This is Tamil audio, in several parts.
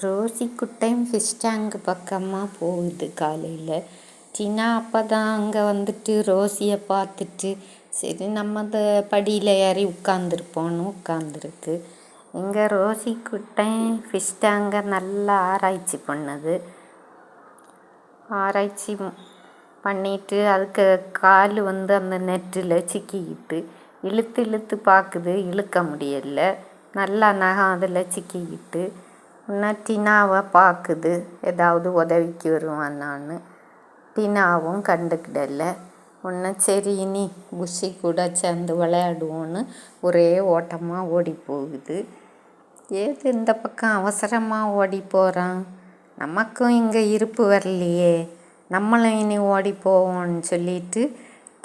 ரோசி குட்டையும் ஃபிஷ் டேங்க் பக்கமாக போகுது காலையில். டினா அப்போ தான் அங்கே வந்துட்டு ரோசியை பார்த்துட்டு சரி நம்ம அந்த படியில் ஏறி உட்காந்துருப்போன்னு உட்காந்துருக்கு. இங்கே ரோசி குட்டை ஃபிஷ் டேங்கை நல்லா ஆராய்ச்சி பண்ணுது. ஆராய்ச்சி பண்ணிட்டு அதுக்கு கால் அந்த நெட்டில் சிக்கிக்கிட்டு இழுத்து இழுத்து பார்க்குது, இழுக்க முடியலை. நல்லா நகம் அதில் சிக்கிக்கிட்டு இன்னும் டினாவை பார்க்குது, ஏதாவது உதவிக்கு வருவானான்னு. டினாவும் கண்டுக்கிடலை. ஒன்றும் சரி இனி புஷி கூட சேர்ந்து விளையாடுவோன்னு ஒரே ஓட்டமாக ஓடி போகுது. ஏது இந்த பக்கம் அவசரமாக ஓடி போகிறான், நமக்கும் இங்கே இருப்பு வரலையே, நம்மளும் இனி ஓடி போவோம்னு சொல்லிட்டு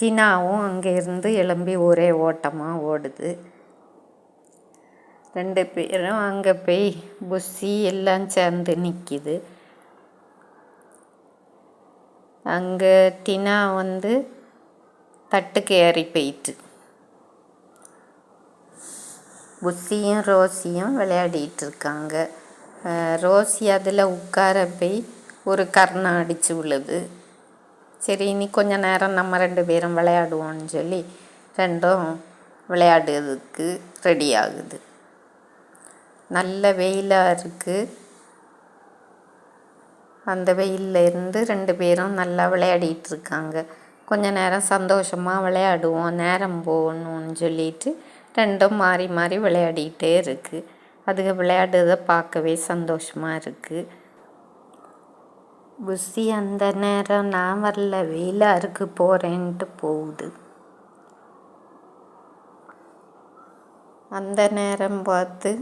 டினாவும் அங்கேருந்து எழும்பி ஒரே ஓட்டமாக ஓடுது. ரெண்டு பேரும் அங்கே போய் புஷி எல்லாம் சேர்ந்து நிற்கிது. அங்கே டினா தட்டுக்கு ஏறி போயிட்டு புஷியும் ரோசியும் விளையாடிட்டு இருக்காங்க. ரோசி அதில் உட்கார போய் ஒரு கர்ணம் அடித்து விழுது. சரி இனி கொஞ்ச நேரம் நம்ம ரெண்டு பேரும் விளையாடுவோம்னு சொல்லி ரெண்டும் விளையாடுறதுக்கு ரெடி ஆகுது. நல்ல வெயிலாக இருக்குது. அந்த வெயிலில் இருந்து ரெண்டு பேரும் நல்லா விளையாடிட்டு இருக்காங்க. கொஞ்ச நேரம் சந்தோஷமாக விளையாடுவோம், நேரம் போகணும்னு சொல்லிட்டு ரெண்டும் மாறி மாறி விளையாடிகிட்டே இருக்குது. அதுக்கு விளையாடுறதை பார்க்கவே சந்தோஷமாக இருக்குது. புஷி அந்த நேரம் நான் வரல, வெயிலாக இருக்கு போகிறேன்ட்டு போகுது. அந்த நேரம் பார்த்து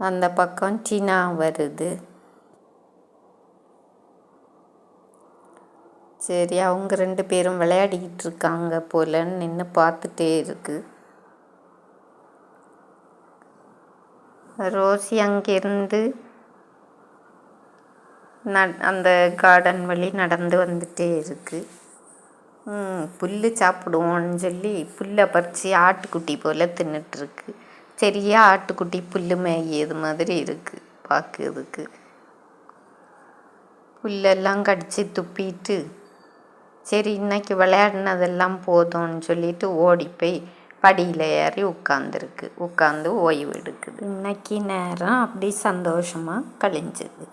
அந்த பக்கம் டினா வருது. சரி அவங்க ரெண்டு பேரும் விளையாடிக்கிட்டு இருக்காங்க போலன்னு நின்று பார்த்துட்டே இருக்கு. ரோசி அங்கேருந்து அந்த கார்டன் வழி நடந்து வந்துட்டே இருக்கு. புல் சாப்பிடுவோன்னு சொல்லி புல்லை பறித்து ஆட்டுக்குட்டி போல் தின்னுட்டுருக்கு. சரியா ஆட்டுக்குட்டி புல் மேய்யது மாதிரி இருக்குது பார்க்குறதுக்கு. புல்லெல்லாம் கடித்து துப்பிட்டு சரி இன்னைக்கு விளையாடினதெல்லாம் போதும்னு சொல்லிட்டு ஓடி போய் படியில் ஏறி உட்காந்து ஓய்வு எடுக்குது. இன்னைக்கு நேரம் அப்படி சந்தோஷமாக கழிஞ்சுது.